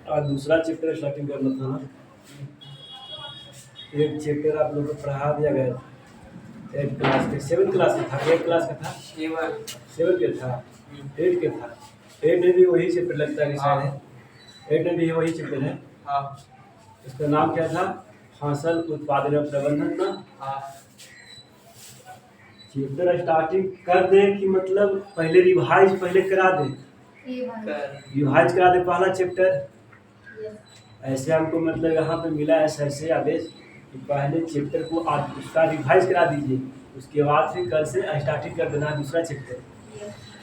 और दूसरा chapter starting करना था ना। एक चैप्टर आप लोगों को पढ़ा दिया गया था 8 क्लास के 7 क्लास का था 8 क्लास का था 7 के था 8 के था 8 में भी वही चैप्टर लगता है कि शायद 8 में भी वही चैप्टर है। इसका नाम क्या था? फसल उत्पादन और प्रबंधन ना। चैप्टर स्टार्टिंग कर दे कि मतलब पहले रिवाइज पहले करा दे, रिवाइज करा दे पहला चैप्टर। ऐसे हमको मतलब यहाँ पे मिला है सर से आदेश कि पहले चैप्टर को आज उसका रिवाइज करा दीजिए, उसके बाद फिर कल से स्टार्टिंग कर देना दूसरा चैप्टर,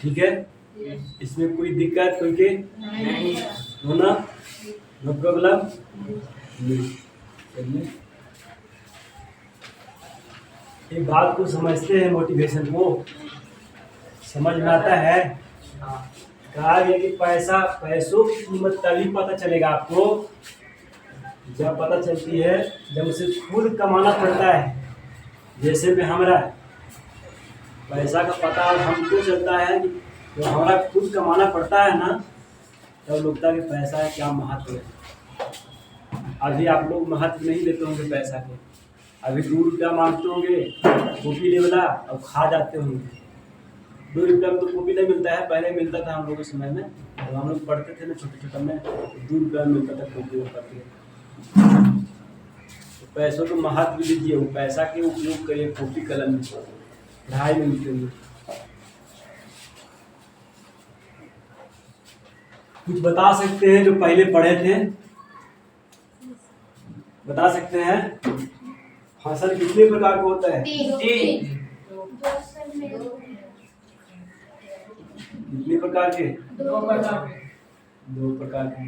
ठीक है? इसमें कोई दिक्कत कोई के नहीं होना, नो प्रॉब्लम। चलिए एक बात को समझते हैं, मोटिवेशन को समझ में आता है। कहा गया कि पैसों की कीमत तभी पता चलेगा आपको जब पता चलती है जब उसे खुद कमाना पड़ता है। जैसे में हमारा पैसा का पता हमको चलता है कि जब हमारा खुद कमाना पड़ता है ना, तब लगता है कि पैसा है क्या महत्व है। अभी आप लोग महत्व नहीं देते होंगे पैसा के, अभी 2 रुपया मांगते होंगे कॉपी ले वाला और खा जाते होंगे। 2 रुपया में तो कॉपी नहीं मिलता है, पहले मिलता था हम लोग के समय में, जब हम लोग पढ़ते थे ना छोटे छोटे में, 2 रुपया में मिलता था कॉपी और पढ़ते। तो पैसों को महत्व दीजिए, वो पैसा के उपयोग करिए कॉपी कलम में, पढ़ाई में निकलिए। कुछ बता सकते हैं जो पहले पढ़े थे? बता सकते हैं फसल कितने प्रकार का होता है? कितने प्रकार के? 2 प्रकार के।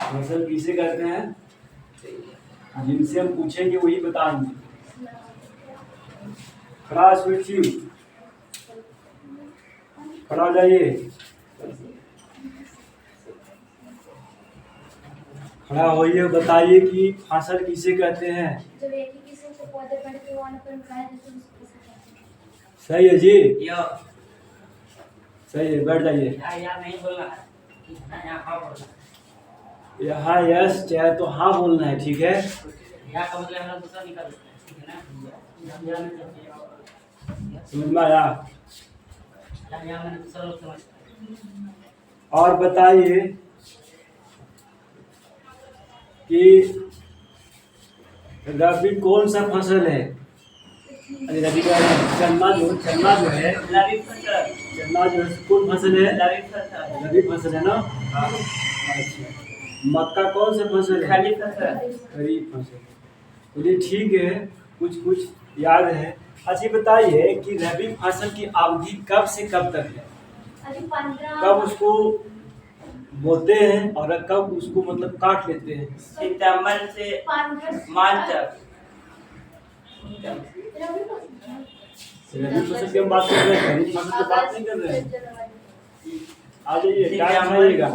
फसल किसे कहते हैं? जिनसे हम पूछेंगे वही बताएंगे। खड़ा खड़ा हो जाइए, खड़ा होइए, बताइए कि फसल किसे कहते हैं? सही है जी, सही है, बैठ जाइए। नहीं बोलना है, यहाँ यस चाहे तो हाँ बोलना है, ठीक है? यहाँ का मतलब हम दूसरा निकाल सकते हैं ना। समझ में आया? यहाँ मैंने दूसरा लोग समझ। और बताइए कि रबी कौन सा फसल है? अरे रबी का चन्ना जो है, रबी फसल, चन्ना जो है कौन फसल है? रबी रबी फसल, फसल है ना। अच्छा, मक्का कौन सा फसल है? खरीफ फसल, खरीफ फसल। चलिए ठीक है, कुछ कुछ याद है। अच्छा बताइए कि रबी फसल की अवधि कब से कब तक है? कब उसको बोते हैं और कब उसको मतलब काट लेते हैं? सितंबर से मार्च तक। रबी फसल की हम बात कर रहे हैं, खरीफ फसल की बात नहीं कर रहे हैं। आ जाइए, टाइम आइएगा,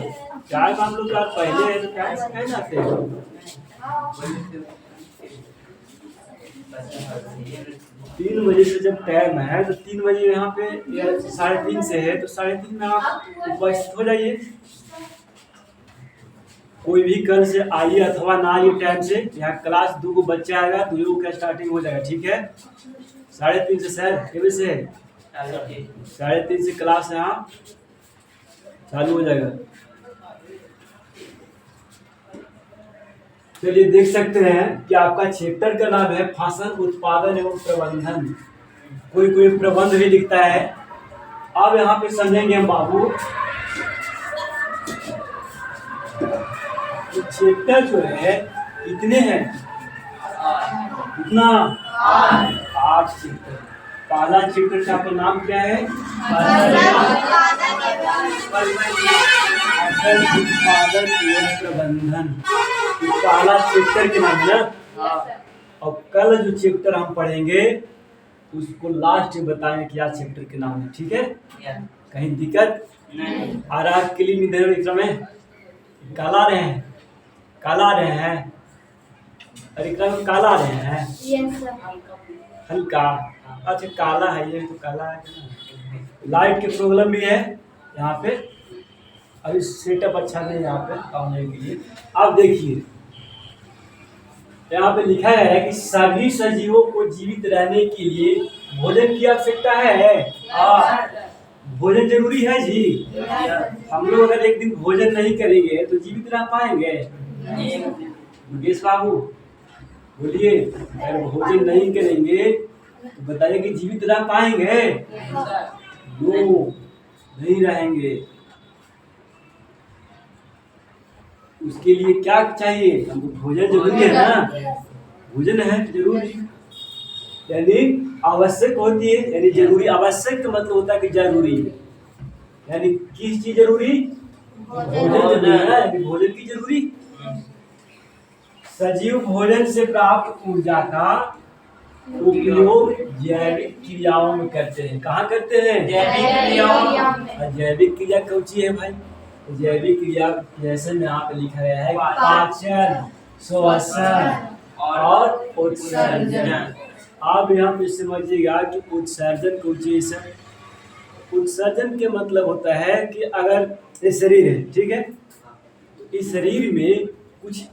टाइम हम लोग यार पहले है तो टाइम से कहीं जाते हैं। 3 बजे से जब टाइम है तो 3 बजे यहाँ पे 3:30 से है तो 3:30 में आप उपस्थित हो जाइए। कोई भी कल से आइए अथवा ना आइए टाइम से, यहाँ क्लास 2 को बच्चा आएगा तो 2 का स्टार्टिंग हो जाएगा, ठीक है? 3:30 से सर कितने बजे से? 3:30 से क्लास यहाँ चालू हो जाएगा। चलिए देख सकते हैं कि आपका चैप्टर का नाम है फसल उत्पादन एवं प्रबंधन। कोई कोई प्रबंध भी लिखता है। अब यहाँ पे समझेंगे हम बाबू, चैप्टर जो है कितने हैं? कितना? 8 चैप्टर। पहला चैप्टर का आपका नाम क्या है? फसल उत्पादन एवं प्रबंधन। पहला चैप्टर के नाम है ना। और कल जो चैप्टर हम पढ़ेंगे उसको लास्ट में बताएंगे क्या चैप्टर के नाम है, ठीक है? कहीं दिक्कत नहीं। आ रहा है? क्लीन इधर एग्जाम में काला रहे हैं, काला रहे हैं, और एग्जाम में काला रहे हैं हल्का। अच्छा काला है, ये तो काला है, लाइट की प्रॉब्लम भी है यहाँ पे। अभी सेटअप अच्छा नहीं है यहाँ पे काम के लिए। अब देखिए यहाँ पे लिखा है कि सभी सजीवों को जीवित रहने के लिए भोजन की आवश्यकता है। भोजन जरूरी है जी। हम लोग अगर एक दिन भोजन नहीं करेंगे तो जीवित रह पाएंगे? मुकेश बाबू बोलिए, अगर भोजन नहीं करेंगे तो बताइए कि जीवित रह पाएंगे? नो, नहीं रहेंगे। उसके लिए क्या चाहिए हमको? भोजन जरूरी है ना। भोजन है जरूरी, यानी आवश्यक होती है, यानी जरूरी। आवश्यक का मतलब होता है कि जरूरी, यानी किस चीज जरूरी? भोजन जरूरी है, यानी भोजन की जरूरी। सजीव भोजन से प्राप्त ऊर्जा का उपयोग जैविक क्रियाओं में करते हैं। कहाँ करते हैं? जैविक क्रियाओं। जैविक क्रिया कौन सी है भाई? जैविक क्रिया जैसे में यहाँ पे लिखा गया है पाचन, श्वसन और उत्सर्जन। आप यहाँ पे समझिएगा कि उत्सर्जन कौन चीज है? उत्सर्जन के मतलब होता है कि अगर ये शरीर है, ठीक है, तो इस शरीर में कुछ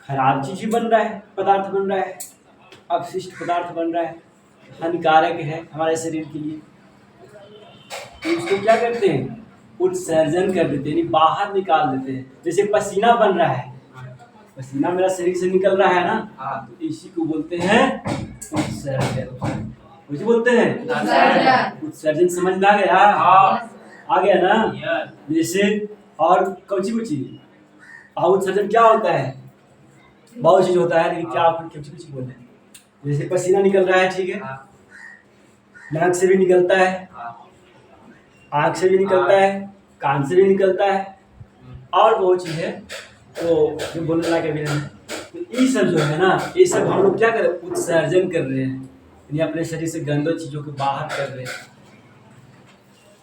खराब चीज बन रहा है, पदार्थ बन रहा है, अपशिष्ट पदार्थ बन रहा है, हानिकारक है हमारे शरीर के लिए, तो उसको क्या करते हैं? उत्सर्जन कर देते हैं, यानी बाहर निकाल देते हैं। जैसे पसीना बन रहा है, पसीना मेरा शरीर से निकल रहा है ना, तो इसी को बोलते हैं उत्सर्जन। मुझे बोलते हैं उत्सर्जन। समझ में आ गया? आ गया ना। जैसे और कौची कुची उत्सर्जन क्या होता है? बहुत चीज होता है, लेकिन क्या आप कुछ कुछ बोल रहे हैं? जैसे पसीना निकल रहा है, ठीक है, नाक से भी निकलता है, आँख से भी निकलता है, कान से भी निकलता है, और बहुत चीज है तो जो बोलने लगा भी नहीं। तो ये सब जो है ना, ये सब हम लोग क्या कर रहे हैं? उत्सर्जन कर रहे हैं, यानी अपने शरीर से गंदे चीजों को बाहर कर रहे हैं।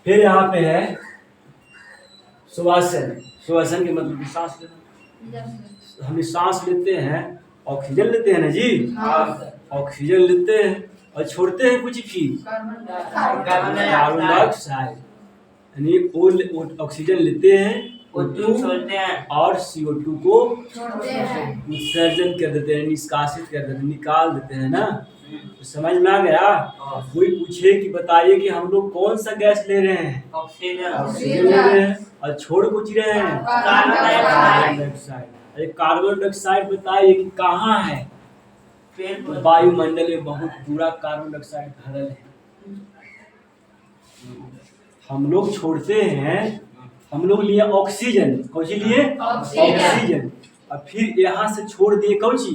फिर यहाँ पे है श्वसन। श्वसन के मतलब सांस लेना। हम सांस लेते हैं, ऑक्सीजन लेते हैं ना जी। ऑक्सीजन लेते हैं और छोड़ते हैं कुछ भी, कार्बन डाइऑक्साइड, यानी वो ऑक्सीजन लेते हैं छोड़ते हैं और CO2 को उत्सर्जन कर देते हैं, निष्कासित कर देते हैं, निकाल देते हैं ना। तो समझ में आ गया? कोई पूछे कि बताइए कि हम लोग कौन सा गैस ले रहे हैं? ऑक्सीजन ले रहे हैं, और छोड़ कुछ रहे हैं? Carbon dioxide. अरे कार्बन डाइऑक्साइड बताइए कि कहाँ है? वायुमंडल में बहुत पूरा कार्बन डाइऑक्साइड भरल है। हम लोग छोड़ते हैं, हम लोग लिए ऑक्सीजन, कौन सी लिए? ऑक्सीजन, और फिर यहाँ से छोड़ दिए कौन सी?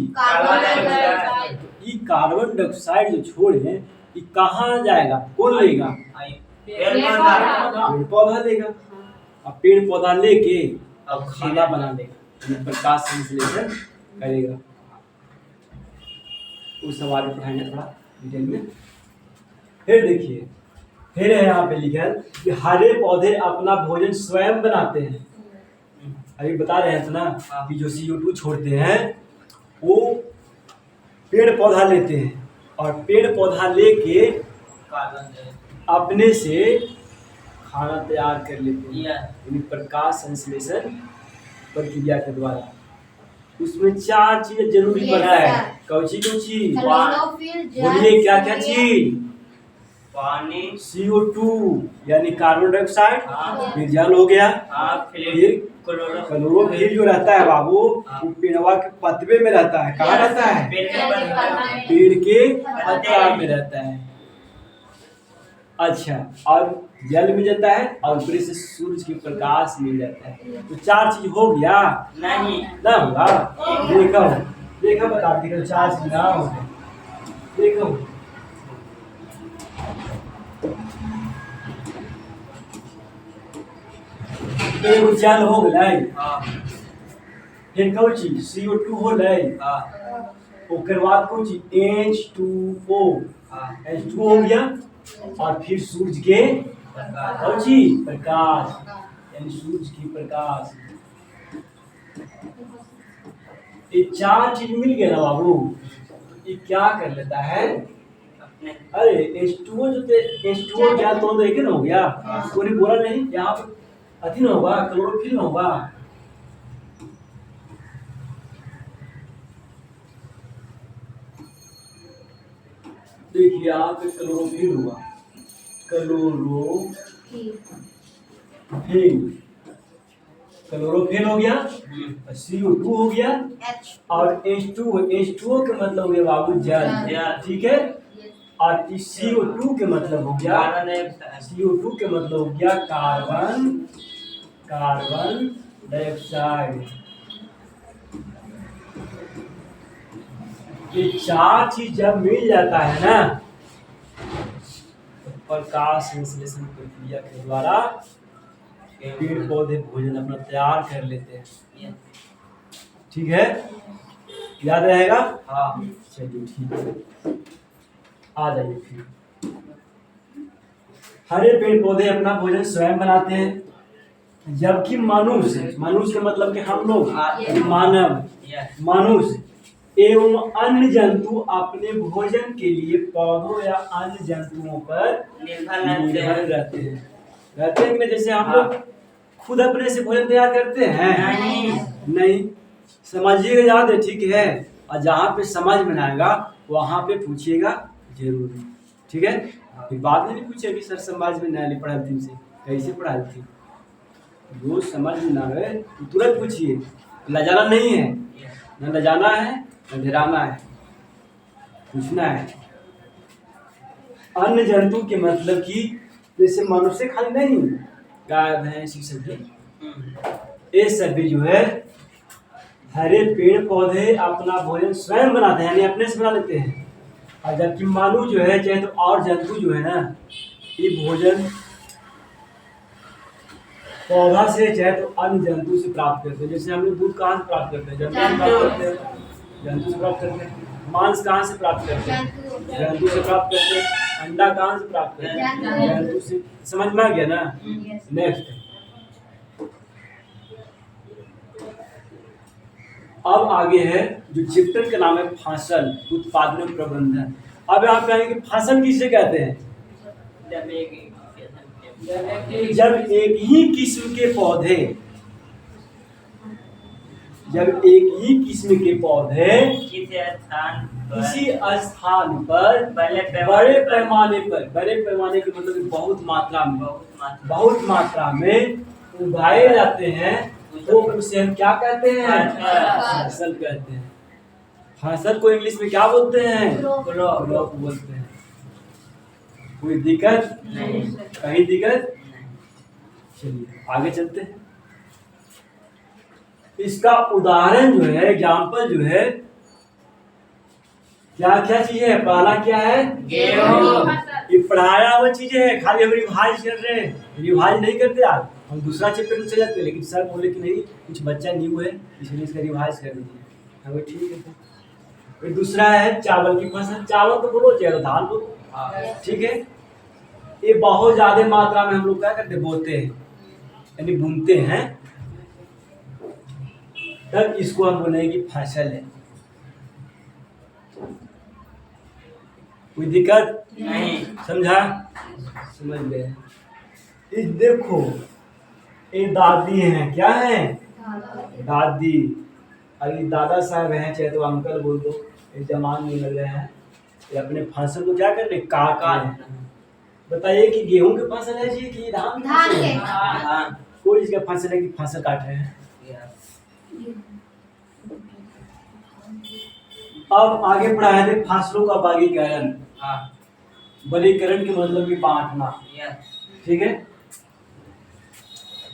कार्बन डाइऑक्साइड जो छोड़े ये कहाँ जाएगा? कौन लेगा? पेड़ पौधा लेगा, और पेड़ पौधा लेके अब खाना बना लेगा, प्रकाश संश्लेषण करेगा। उस सवाल को पढ़ाएंगे थोड़ा डिटेल में। फिर देखिए, फिर है यहाँ पे लिखा कि हरे पौधे अपना भोजन स्वयं बनाते हैं। अभी बता रहे हैं ना कि जो CO2 छोड़ते हैं वो पेड़ पौधा लेते हैं, और पेड़ पौधा लेके अपने से खाना तैयार कर लेते हैं, यानी प्रकाश संश्लेषण प्रक्रिया के द्वारा। उसमें 4 चीजें जरूरी पड़ता है। Cauchy Cauchy? बोलिए क्या क्या चीज? पानी, CO2 यानी कार्बन डाइऑक्साइड, फिर जल हो गया, फिर क्लोरोफिल जो रहता है बाबू, वो पेड़वा के पत्ते में रहता है। कहाँ रहता है? पेड़ के पत्ता में रहता है। अच्छा, और जल मिल जाता है, और ऊपर से सूरज की प्रकाश मिल जाता है। तो 4 चीज हो गया? नहीं ना होगा। देखो बता, देखो 4 चीज ना हो गया। देखो एगो जल हो गए, फिर कौन चीज? CO2 हो गए, ओकर बाद कौन चीज? H2O। H2O हो गया, और फिर सूरज के कौन चीज? प्रकाश, यानी सूरज की प्रकाश। ये 4 चीज मिल गया ना बाबू। ये क्या कर लेता है? अरे H2O जो थे, H2O क्या तो देखे ना हो गया, कोई बोला नहीं यहाँ पर अथी ना होगा, क्लोरोफिल ना होगा। देखिए यहाँ पे क्लोरोफिल हुआ, क्लोरोफिल, क्लोरोफिल हो गया, CO2 हो गया, और H2O के मतलब हो गया बाबू जल, ठीक है। और इस CO2 के मतलब हो गया, CO2 के मतलब हो गया कार्बन डाइऑक्साइड। ये चार चीज जब मिल जाता है ना, तो प्रकाश संश्लेषण प्रक्रिया के द्वारा पेड़ पौधे भोजन अपना तैयार कर लेते हैं, ठीक है। याद रहेगा? हाँ चलिए ठीक है, आ जाइए फिर। हरे पेड़ पौधे अपना भोजन स्वयं बनाते हैं, जबकि मनुष्य के मतलब कि हम लोग मनुष्य एवं अन्य जंतु अपने भोजन के लिए पौधों या अन्य जंतुओं पर निर्भर रहते हैं कि नहीं। जैसे हम लोग खुद अपने से भोजन तैयार करते हैं? नहीं। समझिएगा, याद है, ठीक है। और जहाँ पे समझ में आएगा वहाँ पे पूछिएगा जरूर, ठीक है। फिर बाद में नहीं पूछे कि सर समझ में नहीं पढ़ा थी, से कैसे पढ़ाई थी। जो समझ में ना आए तो तुरंत पूछिए, लजाना नहीं है, न लजाना है न डराना है, पूछना है। अन्य जंतु के मतलब कि जैसे मनुष्य खाली नहीं, गाय भैंस ये सभी, ये सभी जो है हरे पेड़ पौधे अपना भोजन स्वयं बनाते हैं, यानी अपने से बना लेते हैं। और जबकि मानव जो है चाहे तो और जंतु जो है ना, ये भोजन पौधा से चाहे तो अन्य जंतु से प्राप्त करते हैं। जैसे हम लोग दूध कहाँ से प्राप्त करते हैं? जंतु से प्राप्त करते हैं। मांस कहाँ से प्राप्त करते हैं? जंतु से प्राप्त करते हैं। अंडा कहाँ से प्राप्त करते हैं? जंतु से। समझ में आ गया ना? नेक्स्ट, अब आगे है जो चैप्टर का नाम है फसल उत्पादन प्रबंधन। अब यहाँ पे आएंगे फसल किसे कहते हैं? जब एक ही किस्म के पौधे किसी स्थान पर बड़े पैमाने के मतलब बहुत मात्रा में उगाए जाते हैं, तो उसे हम क्या कहते हैं? फसल कहते हैं। फसल को इंग्लिश में क्या बोलते हैं? क्रॉप बोलते हैं। कोई दिक्कत नहीं? कहीं दिक्कत? चलिए आगे चलते हैं। इसका उदाहरण जो है, एग्जाम्पल जो है, क्या क्या चीजें है? पहला क्या है? गेहूं। ये पढ़ाया हुआ चीजें है, खाली हम रिवाइज कर रहे हैं। रिवाइज नहीं करते यार, हम दूसरा चैप्टर में चले जाते, लेकिन सर बोले कि नहीं कुछ बच्चा न्यू है इसलिए इसका रिवाइज कर दीजिए। हमें ठीक है। फिर दूसरा है चावल की फसल। चावल तो बोलो, चाहे धान बोलो, ठीक है। ये बहुत ज्यादा मात्रा में हम लोग क्या करते, बोते हैं, यानी बुनते हैं, तब इसको हम बोलेंगे कि फसल है। कोई दिक्कत नहीं? समझा? समझ गए? इस देखो, ये दादी हैं, क्या है? दादी। अरे दादा साहब हैं, चाहे तो अंकल बोल दो, ये जमान नहीं लग रहे हैं। ये अपने फसल को क्या कर रहे? काट रहे हैं। बताइए कि गेहूं के फसल है जी कि धान के? कोई इसका फसल है कि फसल काट रहे हैं। अब आगे पढ़ाया थे फसलों का वर्गीकरण। वर्गीकरण के मतलब कि बांटना, ठीक है।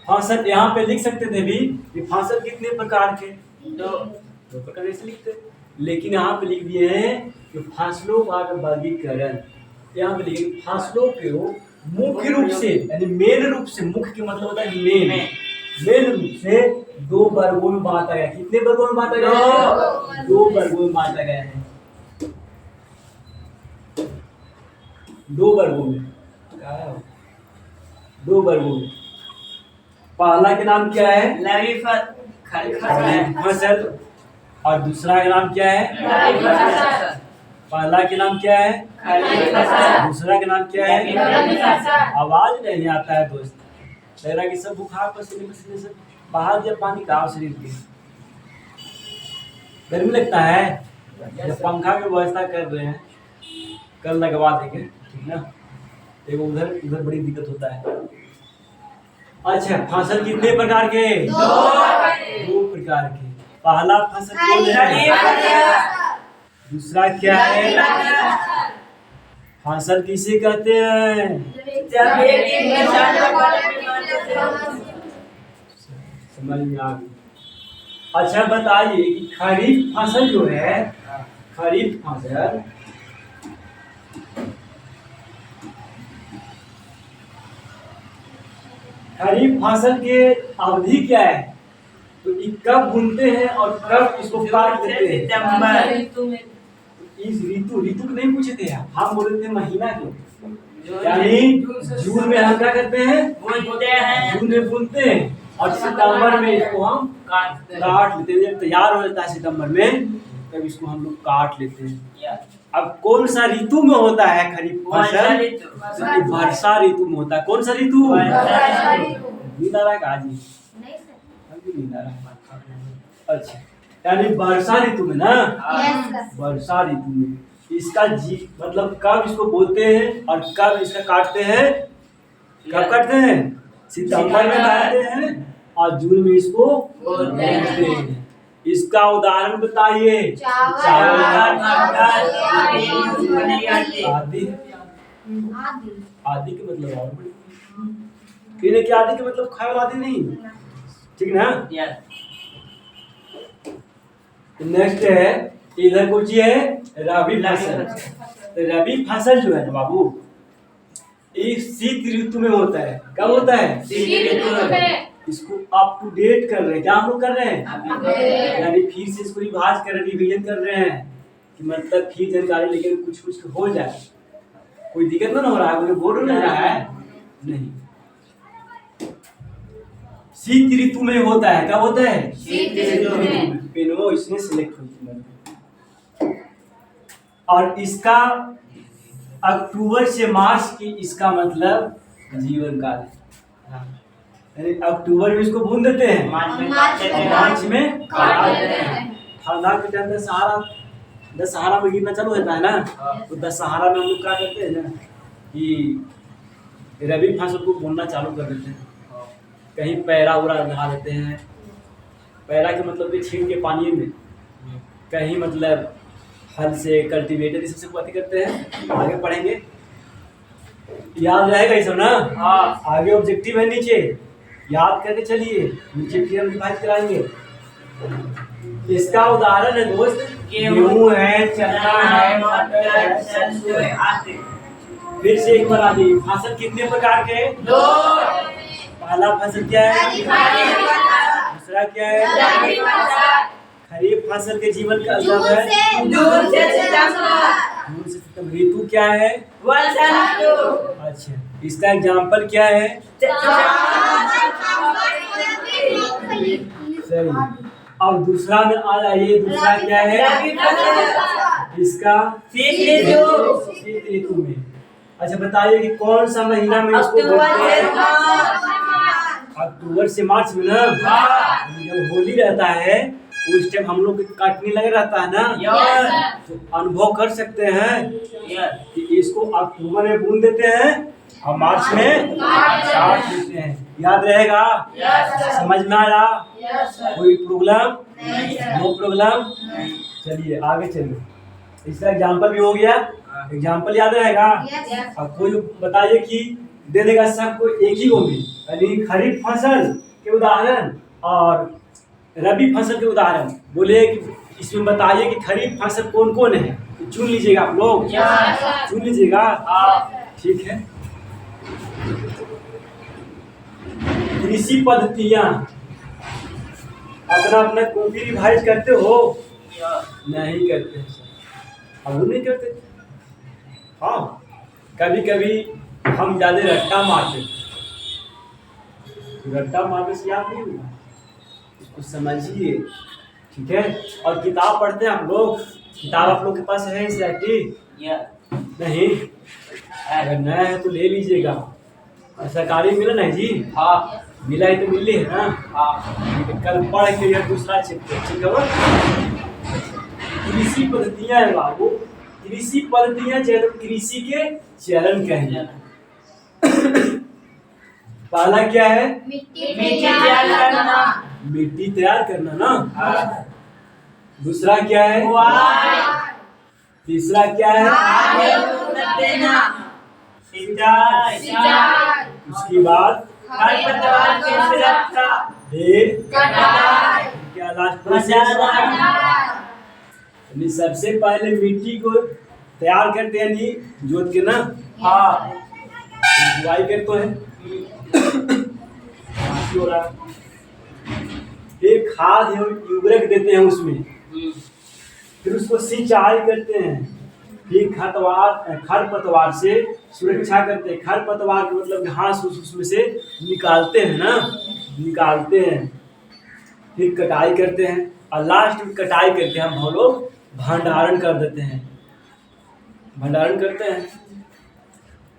फसल यहाँ पे लिख सकते थे भी कि फसल कितने प्रकार के? दो प्रकार से लिखते, लेकिन यहाँ पे लिख दिए हैं कि फसलों का वर्गीकरण। यहाँ पे लिखे फसलों के मुख्य रूप से, यानी मेन रूप से, मुख्य के मतलब होता है मेन रूप से दो वर्गों में बांटा गया। कितने वर्गों में बांटा गया? दो वर्गों में बांटा गया है। दो वर्गों में, दो वर्गों में। पहला के नाम क्या है? खरीफ फसल। और दूसरा का नाम क्या है? पहला के नाम क्या है? दूसरा का नाम क्या है? आवाज नहीं आता है दोस्त। लग रहा है कि सब बुखार पसीने पसीने से बाहर दिया पानी का शरीर के। गर्मी लगता है, जब पंखा की व्यवस्था कर रहे हैं, कल लगवा देंगे, ठीक ना। देखो उधर उधर बड़ी दिक्कत होता है। अच्छा, फसल कितने प्रकार के? दो प्रकार के। पहला फसल कौन है? दूसरा क्या है? फसल किसे कहते हैं? समझ में आ गई। अच्छा बताइए कि खरीफ फसल जो है, खरीफ फसल खरीफ फसल के अवधि क्या है? तो ये कब बुनते हैं और कब इसको काट देते हैं? इस ऋतु ऋतु को नहीं पूछे थे आप, हम बोले थे महीना के। यानी जून में हम क्या करते हैं? जून में बुनते हैं और सितंबर में इसको हम काट लेते हैं। जब तैयार हो जाता है सितंबर में, तब इसको हम लोग काट लेते हैं। अब कौन सा ऋतु में होता है खरीफ फसल? वर्षा ऋतु में होता है। कौन सा ऋतु? नींद आ रहा है का जी? नींद आ रहा है। अच्छा, यानी वर्षा ऋतु में ना, वर्षा ऋतु में इसका मतलब कब इसको बोलते हैं और कब इसका काटते हैं? कब काटते हैं? सितंबर में काटते हैं और जून में इसको बोलते हैं। इसका उदाहरण बताइए। चावल, आदि। आदि के मतलब और पीने के आदि के मतलब खाए वाला आदि नहीं, ठीक ना। नेक्स्ट है, इधर कुछ है रबी फसल। तो रबी फसल जो है ना बाबू, इस शीत ऋतु में होता है। कब होता है? शीत ऋतु में। इसको अप टू डेट कर रहे हैं। क्या हम लोग कर रहे हैं? यानी फिर से इसको रिवाज कर रहे हैं, रिवीजन कर रहे हैं कि मतलब फिर जानकारी लेकिन कुछ कुछ हो जाए। कोई दिक्कत ना हो रहा है? मुझे बोल नहीं रहा है नहीं। शीत ऋतु में होता है। कब होता है? शीत ऋतु में। पेनो इसमें सिलेक्ट होती है। और इसका अक्टूबर से मार्च की इसका मतलब जीवन काल है। यानी अक्टूबर में इसको बुन देते हैं, मार्च में काट देते हैं। ठंडा के टाइम दशहरा में गिरना चालू होता है ना, तो दशहरा में हम लोग क्या करते हैं ना कि रबी फसल को बुनना चालू कर देते हैं। कहीं पैरा उरा लगा देते हैं। पैरा के मतलब कि छीन के पानी में, कहीं मतलब हल से कल्टीवेटर इस सबसे बातें करते हैं। आगे पढ़ेंगे, याद रहेगा ये सब ना। हाँ, आगे ऑब्जेक्टिव है नीचे, याद करके चलिए, नीचे फिर हम रिवाइज कराएंगे। इसका उदाहरण है दोस्त, गेहूं है, चना है, मटर है, सरसों है आदि। फिर से एक बार आगे, फसल कितने प्रकार के? दो। पहला फसल क्या है? दूसरा क्या है? खरीफ फसल के जीवन का मतलब है जून से सितंबर। ऋतु क्या है? वर्षा ऋतु। अच्छा, इसका एग्जाम्पल क्या है? सही। और दूसरा में आ जाइए, दूसरा क्या है? इसका शीत ऋतु में। अच्छा बताइए कि कौन सा महीना में इसको बोलते हैं? अक्टूबर से मार्च में ना। जब होली रहता है उस टाइम हम लोग काटने लगे रहता है ना, तो अनुभव कर सकते हैं कि इसको अक्टूबर में बुन देते हैं और मार्च में काट देते हैं। याद रहेगा? समझ में आया? कोई प्रॉब्लम? No problem. चलिए आगे चलिए। इसका एग्जाम्पल भी हो गया, एग्जाम्पल याद रहेगा। अब कोई बताइए कि दे देगा सबको एक ही होगी, यानी खरीफ फसल के उदाहरण और रबी फसल के उदाहरण बोले कि इसमें बताइए कि खरीफ फसल कौन कौन है। तो चुन लीजिएगा आप लोग, चुन लीजिएगा, ठीक है। कृषि पद्धतियाँ अपना अपना कॉपी रिवाइज करते हो? नहीं करते, हम नहीं करते। हाँ, कभी कभी हम ज्यादा रट्टा मारते, रट्टा मारने से याद नहीं हुआ, इसको समझिए, ठीक है। और किताब पढ़ते हैं आप लोग, किताब आप लोग के पास है एनसीईआरटी? नहीं, अगर नया है तो ले लीजिएगा, सरकारी मिलन है जी? हाँ मिला है तो मिल है ना? हाँ कल पढ़ के यह दूसरा चैप्टर ठीक है। कृषि पद्धतियां है बाबू, कृषि पद्धतियां चाहे तो कृषि के चरण कहेंगे। पहला क्या है? मिट्टी तैयार करना। मिट्टी तैयार करना ना। दूसरा क्या है? तीसरा क्या है? देना। सिंचाई उसके बाद खरपतवार की सुरक्षा फिर कटाई। क्या लास्ट प्रोसेस? यानी सबसे पहले मिट्टी को तैयार करते हैं, यानी जोत के ना। हाँ बुआई करते हैं, घास हो रहा है। फिर खाद एवं उर्वरक देते हैं उसमें, फिर उसको सिंचाई करते हैं, फिर खरपतवार से सुरक्षा करते हैं। खरपतवार का मतलब घास उसमें से निकालते हैं ना, निकालते हैं। फिर कटाई करते हैं और लास्ट में कटाई करके हम लोग भंडारण कर देते हैं, भंडारण करते हैं।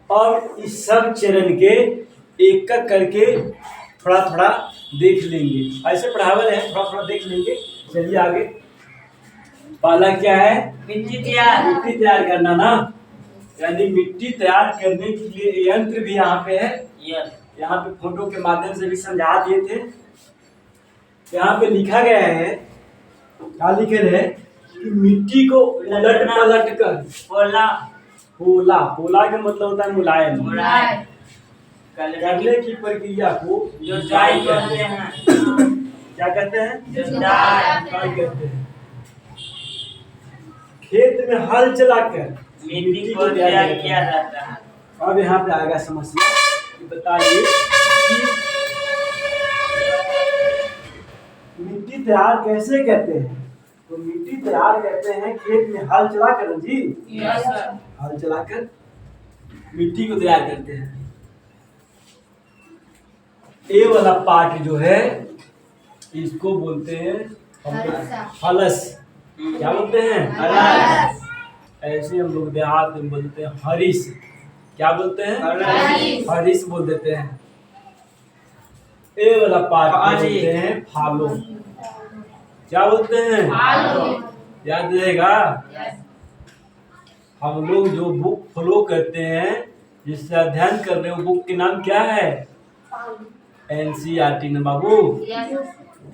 और इस सब चरण के एक एक करके थोड़ा थोड़ा देख लेंगे, ऐसे पढ़ावल है, थोड़ा थोड़ा देख लेंगे। चलिए आगे। पहला क्या है? मिट्टी तैयार मिट्टी तैयार करना ना, यानी मिट्टी तैयार करने के लिए यंत्र भी यहाँ पे है। यहाँ पे फोटो के माध्यम से भी समझा दिए थे। यहाँ पे लिखा गया है, क्या लिखे है कि मिट्टी को उलट पलट कर पोला पोला, पोला का मतलब होता है मुलायम, मुलायम करने की प्रक्रिया को जुताई कहते हैं। क्या कहते हैं? जुताई जुताई कहते हैं। खेत में हल चलाकर मिट्टी को तैयार किया जाता है। अब यहाँ पे आएगा समस्या कि बताइए कि मिट्टी तैयार कैसे करते हैं? तो मिट्टी तैयार करते हैं खेत में हल चलाकर जी, यस सर। हल चलाकर मिट्टी को तैयार करते हैं। ये वाला पार्ट जो है इसको बोलते हैं हलस। क्या बोलते हैं? हलस। ऐसे हम लोग देहात में बोलते हैं हरिस। क्या बोलते हैं? हरिस। हरिस बोल देते हैं। ये वाला पार्ट बोलते हैं फालो। क्या बोलते हैं? याद रहेगा। हम लोग जो बुक फॉलो करते हैं, जिससे अध्ययन कर रहे हैं, बुक के नाम क्या है? एनसीईआरटी ना बाबू।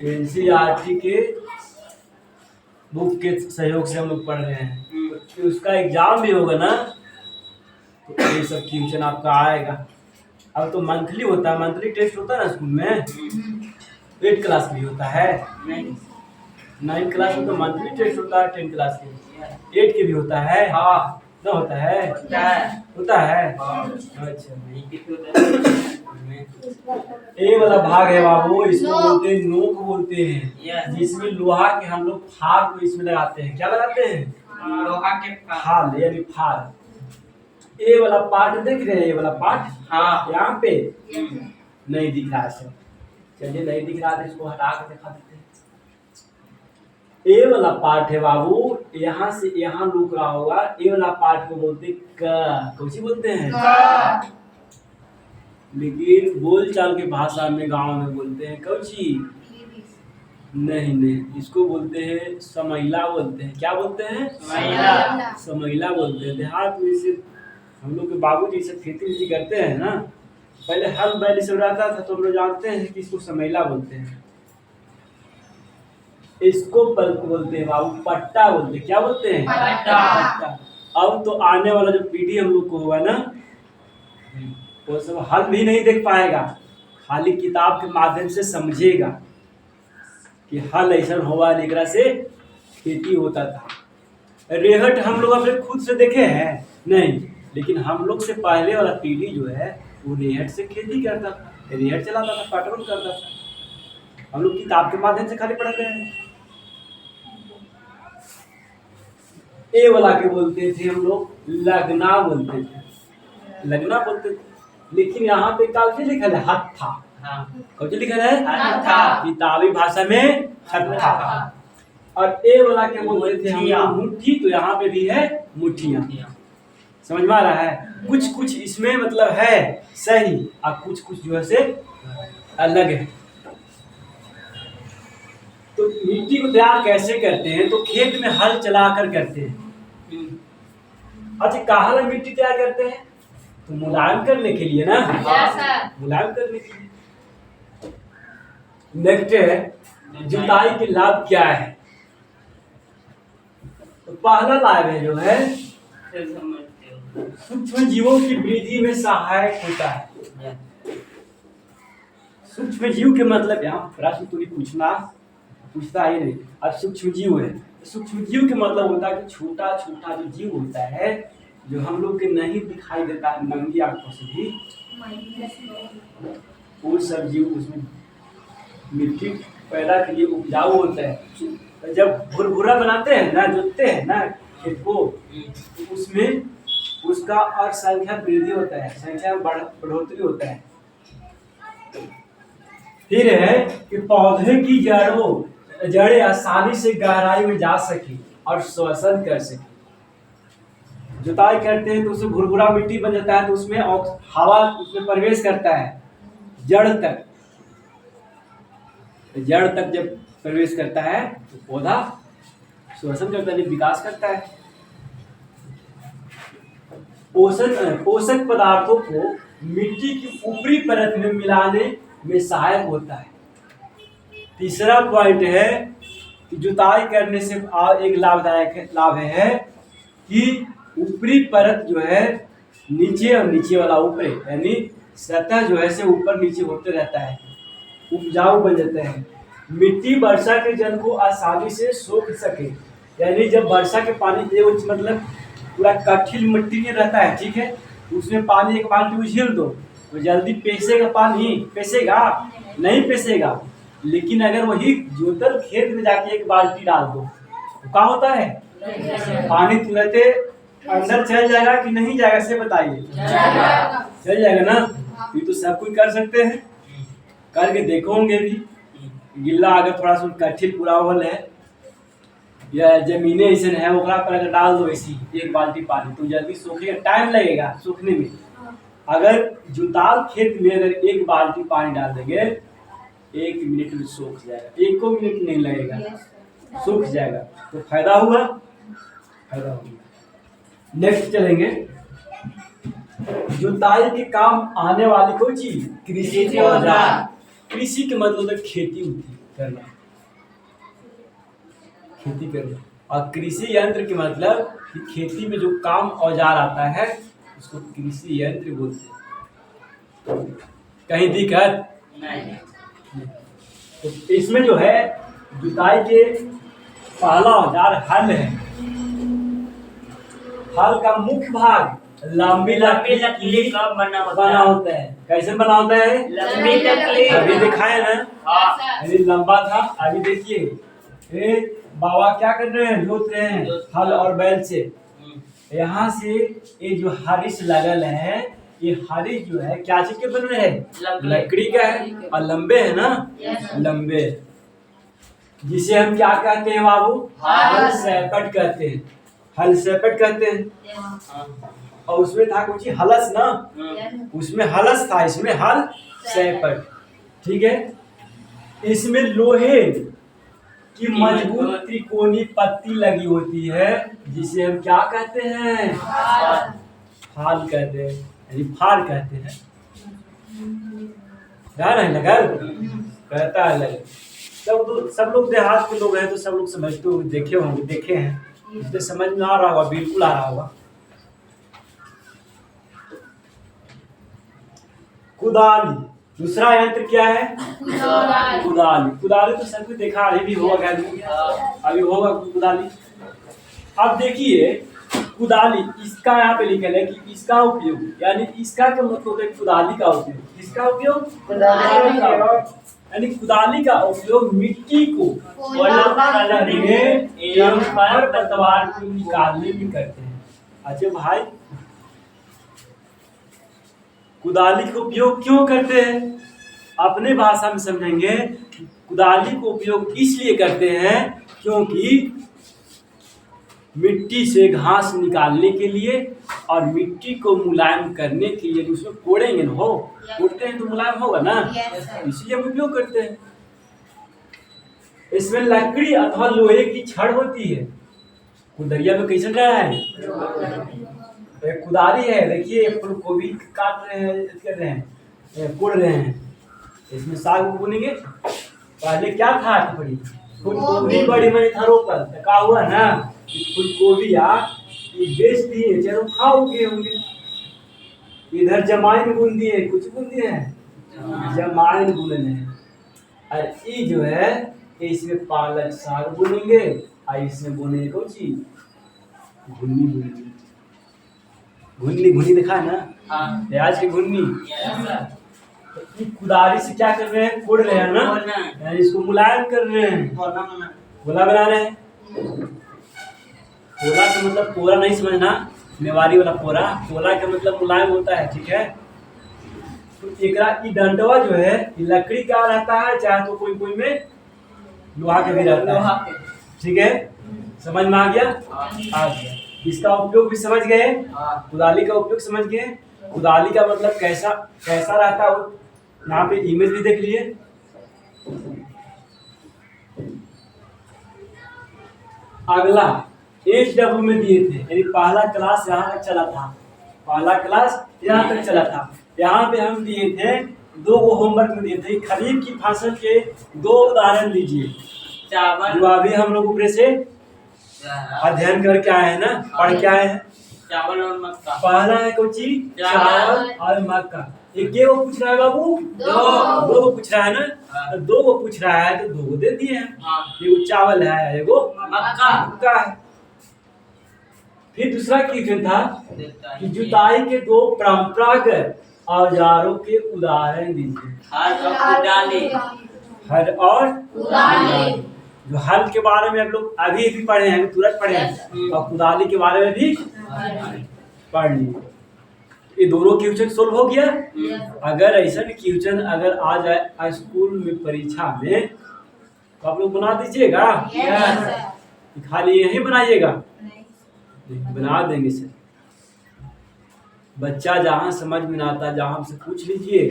एनसीईआरटी के बुक के सहयोग से हम लोग पढ़ रहे हैं। तो उसका एग्जाम भी होगा ना, तो ये सब क्वेश्चन आपका आएगा। अब तो मंथली होता है, मंथली टेस्ट होता है ना स्कूल में। 8 क्लास भी होता है, 9 क्लास में तो मंथली टेस्ट होता है, 10 क्लास के 8 के भी होता है। हाँ ना होता है? होता है। अच्छा, ये वाला भाग है बाबू, इसको बोलते हैं नोक बोलते हैं, जिसमें लोहा के हम लोग फाल को इसमें लगाते हैं। क्या लगाते हैं? लोहा के फाल, यानी फाल। ये वाला पार्ट देख रहे हैं? ये वाला पार्ट हाँ यहाँ पे नहीं दिख रहा है सर। चलिए नहीं दिख रहा था, इसको हटा कर दिखा देते हैं। ये वाला पार्ट है बाबू, यहाँ से यहाँ रुक रहा होगा। ये वाला पार्ट को बोलते हैं क। कौन सी बोलते हैं? लेकिन बोलचाल की भाषा में गांव में बोलते हैं कौची। नहीं नहीं, इसको बोलते हैं समैला बोलते हैं। क्या बोलते हैं? समैला। समैला बोलते हैं। देहात में इसे हम लोग के बाबूजी सब खेती वेती करते हैं ना, पहले हल बैल सब रहता था, तो हम लोग जानते हैं कि इसको समैला बोलते हैं। इसको बोलते हैं बाबू पट्टा बोलते हैं। क्या बोलते हैं? पट्टा। अब तो आने वाला जो पीढ़ी हम लोग को होगा ना, वो सब हल भी नहीं देख पाएगा, खाली किताब के माध्यम से समझेगा कि हल ऐसा हुआ, एकरा से खेती होता था। रेहट हम लोग अपने खुद से देखे हैं नहीं, लेकिन हम लोग से पहले वाला पीढ़ी जो है वो रेहट से खेती करता था, रेहट चलाता था, पटवन करता था। हम लोग किताब के माध्यम से खाली पढ़ रहे हैं। ए वाला के बोलते थे हम लोग लगना बोलते थे, लगना बोलते थे। लेकिन यहाँ पे काफी लिखा है हत्था। कौन लिखा है? हत्था। किताबी भाषा में हत्था। और ए वाला के बोलते थे हम लोग मुट्ठी, तो यहाँ पे भी है मुठिया। समझ में आ रहा है? कुछ कुछ इसमें मतलब है सही और कुछ कुछ जो है से अलग है। तो मिट्टी को तैयार कैसे करते हैं? तो खेत में हल चलाकर करते हैं। अच्छा, कहाँ लग मिट्टी तैयार करते हैं? तो मुलायम करने के लिए ना, Yes, sir. मुलायम करने के लिए। नेक्स्ट है जुताई के लाभ क्या है? तो पहला लाभ है जो है फिर समझते हो। सूक्ष्म जीवों की वृद्धि में सहायक होता है। सूक्ष्म जीव के मतलब यहाँ प्रश्न तो पूछता ही नहीं। अब सूक्ष्म जीव है, सूक्ष्म जीव के मतलब होता है कि छोटा छोटा जो जीव होता है जो हम लोग के नहीं दिखाई देता है नंगी आंखों से भी, वो सब जीव उसमें मिट्टी पैदा के लिए उपजाऊ होता है। जब भुरभुरा बनाते हैं ना, जोतते हैं ना खेत को, तो उसमें उसका और संख्या वृद्धि होता है, संख्या में बढ़ोतरी होता है। फिर है कि पौधे की जड़ें आसानी से गहराई में जा सके और श्वसन कर सके। जुताई करते हैं तो उसमें भुरभुरा मिट्टी बन जाता है, तो उसमें हवा उसमें प्रवेश करता है जड़ तक। जड़ तक जब प्रवेश करता है तो पौधा श्वसन करता है, विकास करता है। पोषक पदार्थों को मिट्टी की ऊपरी परत में मिलाने में सहायक होता है। तीसरा पॉइंट है कि जुताई करने से एक लाभदायक लाभ है कि ऊपरी परत जो है नीचे और नीचे वाला ऊपर, यानी सतह जो है से ऊपर नीचे होते रहता है, उपजाऊ बन जाता है। मिट्टी वर्षा के जल को आसानी से सोख सके, यानी जब वर्षा के पानी मतलब पूरा कठिन मिट्टी में रहता है, ठीक है, उसमें पानी एक बाल्टी उछिल दो तो जल्दी पेसेगा, पानी पेसेगा नहीं पेसेगा। लेकिन अगर वही जोतल खेत में जाके एक बाल्टी डाल दो तो क्या होता है? पानी तुरंत अंदर चल जाएगा कि नहीं जाएगा, से बताइए। चल जाएगा ना। ये तो सब कुछ कर सकते हैं, करके देखोगे भी। गिल्ला अगर थोड़ा सा कठिन पूरा होल है या जमीने ऐसे है, ओकरा पर अगर डाल दो ऐसी एक बाल्टी पानी तो जल्दी सूखेगा, टाइम लगेगा सूखने में। अगर जुताल खेत में अगर एक बाल्टी पानी डाल देंगे 1 मिनट में सूख जाएगा, 1 मिनट नहीं लगेगा, सूख जाएगा। तो फायदा हुआ, फायदा हुआ। नेक्स्ट चलेंगे, जुताई के काम आने वाली कोई चीज कृषि के औजार। कृषि के मतलब है खेती करना, खेती करना। और कृषि यंत्र के मतलब कि खेती में जो काम औजार आता है उसको कृषि यंत्र बोलते हैं। कहीं दिक्कत नहीं। तो इसमें जो है जुताई के पहला औजार हल है। हल का मुख्य भाग लंबी लकड़ी का बना होता है। कैसे बना होता है? लंबी लकड़ी। अभी दिखाया ना, हाँ। अभी लंबा था। अभी देखिए बाबा क्या कर रहे हैं, जोत रहे हैं हल और बैल से। यहाँ से ये जो हरिश लगल है, ये हरिश जो है क्या चीज के बन रहे हैं? लकड़ी का है और लंबे है ना, लंबे, जिसे हम क्या कहते हैं बाबू? हल सैपट कहते हैं, हल सैपट कहते हैं। और उसमें था कुछ हलस ना, उसमें हलस था, इसमें हल सैपट, ठीक है। इसमें लोहे की मजबूत त्रिकोणी पत्ती लगी होती है, जिसे हम क्या कहते हैं? फाल कहते हैं, यानी फार कहते हैं। ध्यान है लगल, कहता है लगल। सब लोग देहात के लोग हैं तो सब लोग समझते होंगे, देखे होंगे, देखे हैं, इसलिए समझ में आ रहा होगा, बिल्कुल आ रहा होगा। कुदाली, दूसरा यंत्र क्या है? कुदाली। कुदाली तो सब कुछ देखा, अभी भी होगा, अभी होगा कुदाली। अब देखिए कुदाली, इसका यहाँ पे लिखा है कि इसका उपयोग, यानी इसका क्या मतलब है? कुदाली का उपयोग। किसका उपयोग? कुदाली का, यानी कुदाली का उपयोग मिट्टी को करने एवं खरपतवार को निकालने में करते हैं। अच्छा भाई, कुदाली का उपयोग क्यों करते हैं? अपने भाषा में समझेंगे। कुदाली को उपयोग इसलिए करते हैं क्योंकि मिट्टी से घास निकालने के लिए और मिट्टी को मुलायम करने के लिए उसमें कोड़ेंगे ना, हो कोड़ते हैं तो मुलायम होगा ना, Yes, sir. इसलिए हम उपयोग करते हैं। इसमें लकड़ी अथवा लोहे की छड़ होती है। कुदरिया में कैसे रहा है, एक कुदारी है, देखिए फूलगोभी काट रहे हैं, कर रहे हैं, कोड़ रहे हैं, इसमें साग बुनेंगे। पहले क्या था बड़ी फूलगोभी बड़ी बड़ी थरों पर का हुआ ना, फूलगोभी ये बेच दिए, चलो खाओगे होंगे। इधर जमाइन बुन दिए, कुछ बुन दिए हैं, जमाइन बुने हैं। और ये जो है इसमें पालक साग बुनेंगे, और इसमें बुनेंगे कौन चीज, घुन्नी बुनेंगे। घुन्नी घुन्नी दिखा है ना, हाँ। प्याज की घुन्नी। Yes sir. तो ये कुदारी से क्या कर रहे हैं, कोड़ रहे हैं ना, कोड़ना है। यानी इसको मुलायम कर रहे हैं, गोला बना रहे हैं। पोला का मतलब पोरा नहीं समझना, मेवाड़ी वाला पोरा, पोला का मतलब मुलायम होता है, ठीक है। तो एकरा ई डंडवा जो है ये लकड़ी का रहता है, चाहे तो कोई कोई में लोहा का भी रहता लोहा है, के। ठीक है। समझ में आ गया, हाँ। आ गया। इसका उपयोग भी समझ गए, हाँ। कुदाली का उपयोग समझ गए। कुदाली का मतलब कैसा कैसा रहता है, यहाँ पे इमेज भी देख लिए। अगला HW में दिए थे, यानी पहला क्लास यहाँ तक चला था, पहला क्लास यहाँ तक चला था। यहाँ पे हम दिए थे 2 होमवर्क में दिए थे, खरीफ की फसल के 2 उदाहरण लीजिए, चावल, जो अभी हम लोग ऊपर से अध्ययन करके आए हैं ना, पढ़ के आए हैं। चावल और मक्का। पहला है कोची, चावल और मक्का। एक को पूछ रहा है बाबू, दो को पूछ रहा है ना, तो 2 को पूछ रहा है तो 2 को दे दिए हैं। हाँ। एगो चावल है, एगो मक्का है। फिर दूसरा क्वेश्चन था देता कि है। जुताई के 2 परंपरागत औजारों के उदाहरण दीजिए। हल और कुदाली। हल और कुदाली। जो हल के बारे में हम लोग अभी भी पढ़े हैं, तुरंत पढ़े हैं, और कुदाली के बारे में भी पढ़ लिए। ये दोनों क्वेश्चन सोल्व हो गया। अगर ऐसा क्वेश्चन अगर आ जाए स्कूल में परीक्षा में तो आप लोग बना दीजिएगा, Yes, sir. खाली यही बनाइएगा, बना देंगे सर। बच्चा जहाँ समझ में ना आता जहाँ हमसे पूछ लीजिए,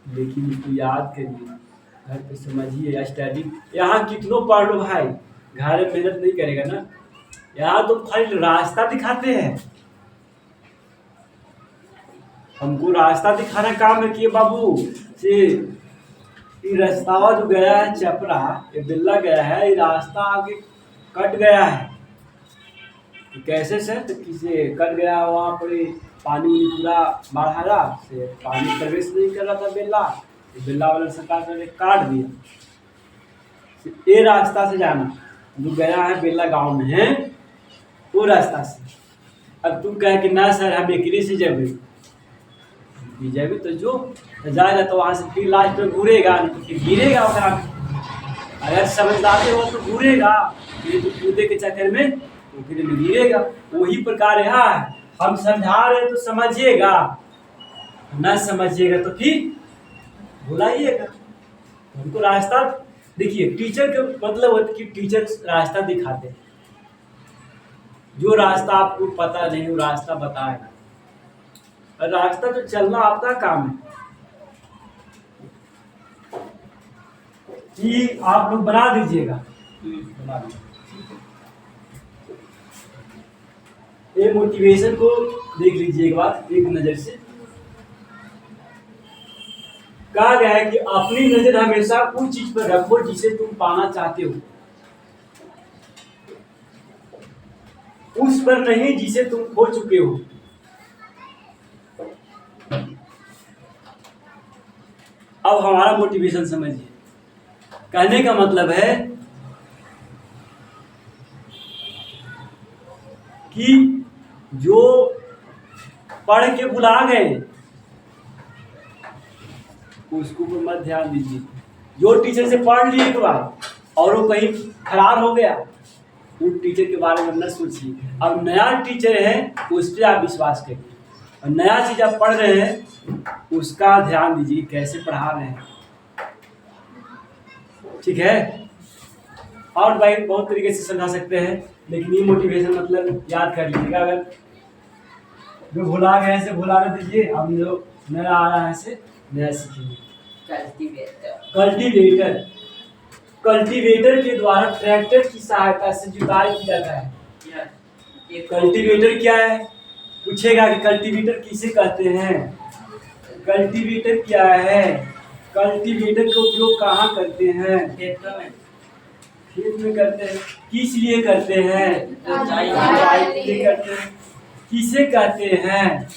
लेकिन उसको याद करिए, घर पे समझिए, स्टडी। यहाँ कितनों पढ़ लो भाई, घर में मेहनत नहीं करेगा ना, यहाँ तो खाली रास्ता दिखाते हैं। हमको रास्ता दिखाना काम है कि बाबू से ये रास्ता जो गया है चपरा, ये बिल्ला गया है, ये रास्ता आगे कट गया है। तो कैसे सर, तो किसी कट गया, वहाँ पर पानी पूरा बढ़ा से पानी प्रवेश नहीं कर रहा था बिल्ला, बिल्ला वाला सरकार ने काट दिया। ये रास्ता से जाना जो गया है बिल्ला गांव में है, वो रास्ता से। अब तुम कहे कि ना सर हम एकरी से जब तो जो जाएगा तो वहाँ से फिर लास्ट में घूरेगा, नहीं तो फिर गिरेगा। अगर समझदारी हो तो घूरेगा, ये तो कूदे के चक्कर में तो फिर गिरेगा। वही प्रकार यहाँ है, हम समझा रहे तो समझिएगा, ना समझिएगा तो फिर भुलाइएगा। हमको रास्ता देखिए, टीचर का मतलब होता है कि टीचर रास्ता दिखाते हैं। जो रास्ता आपको पता नहीं वो रास्ता बताएगा, और रास्ता तो चलना आपका काम है। कि आप लोग बना दीजिएगा, बना दीजिए। ये मोटिवेशन को देख लीजिए एक बार, एक नजर से। कहा गया है कि अपनी नजर हमेशा उस चीज पर रखो जिसे तुम पाना चाहते हो, उस पर नहीं जिसे तुम खो चुके हो। अब हमारा मोटिवेशन समझिए, कहने का मतलब है कि जो पढ़ के भुला गए उसको पर मत ध्यान दीजिए। जो टीचर से पढ़ लिए एक बार और वो कहीं खराब हो गया, उस टीचर के बारे में न सोचिए। अब नया टीचर है उस पर आप विश्वास करिए, और नया चीज आप पढ़ रहे हैं उसका ध्यान दीजिए कैसे पढ़ा रहे हैं, ठीक है। और भाई बहुत तरीके से समझा सकते हैं, लेकिन ये मोटिवेशन मतलब याद कर लीजिएगा। अगर जो भुला गए से भुलाने दीजिए, हम जो नया आ रहा है से नया सीखेंगे। कल्टीवेटर, कल्टीवेटर के द्वारा ट्रैक्टर की सहायता से जुताई की जाता है। कल्टीवेटर क्या है? पूछेगा कि कल्टीवेटर किसे कहते हैं। कल्टीवेटर क्या है? कल्टीवेटर का उपयोग कहाँ करते हैं? खेत में करते हैं। किस लिए करते हैं? जुताई के लिए करते हैं। किसे कहते हैं?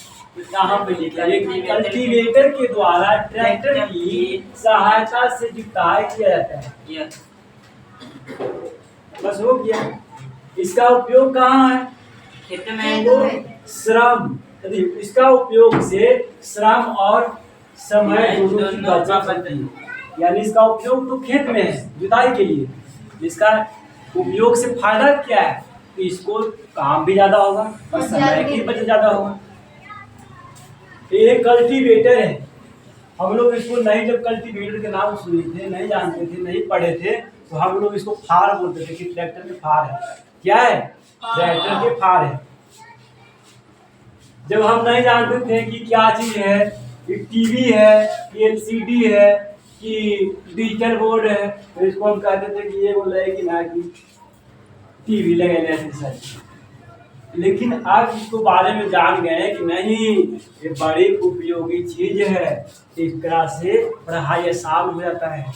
कहाँ पे लिखा है? कल्टीवेटर के द्वारा ट्रैक्टर की सहायता से जुताई किया जाता है। बस हो गया। इसका उपयोग कहाँ है? खेत में। श्रम, यदि इसका उपयोग से श्रम और समय दोनों की बचत होती है। यानी इसका उपयोग तो खेत में है जुताई के लिए। इसका उपयोग से फायदा क्या है कि इसको काम भी ज्यादा होगा और समय की बचत ज्यादा होगा। एक कल्टीवेटर है। हम लोग इसको नहीं, जब कल्टीवेटर के नाम सुने थे, नहीं जानते थे, नहीं पढ़े थे, तो हम लोग इसको फार बोलते थे कि ट्रैक्टर के फार है। क्या है? ट्रैक्टर के फार है। जब हम नहीं जानते थे कि क्या चीज है, कि टीवी है, कि एलसीडी है, कि डिजिटल बोर्ड है, तो इसको हम कहते थे कि ये बोल रहे कि ना कि टीवी लगे ऐसे सर। लेकिन अब इसको बारे में जान गए कि नहीं, ये बड़ी उपयोगी चीज है। इस तरह से पढ़ाई आसान हो जाता है।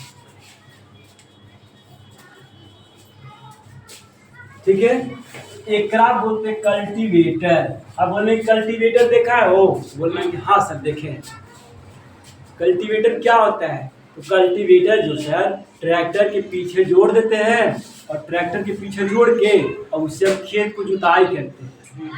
ठीक है, एकरा बोलते हैं कल्टीवेटर। अब बोले कल्टीवेटर देखा है हो? बोलना कि हाँ सर देखे हैं। कल्टीवेटर क्या होता है? तो कल्टीवेटर जो सर ट्रैक्टर के पीछे जोड़ देते हैं और ट्रैक्टर के पीछे जोड़ के और उससे हम खेत को जुताई करते हैं।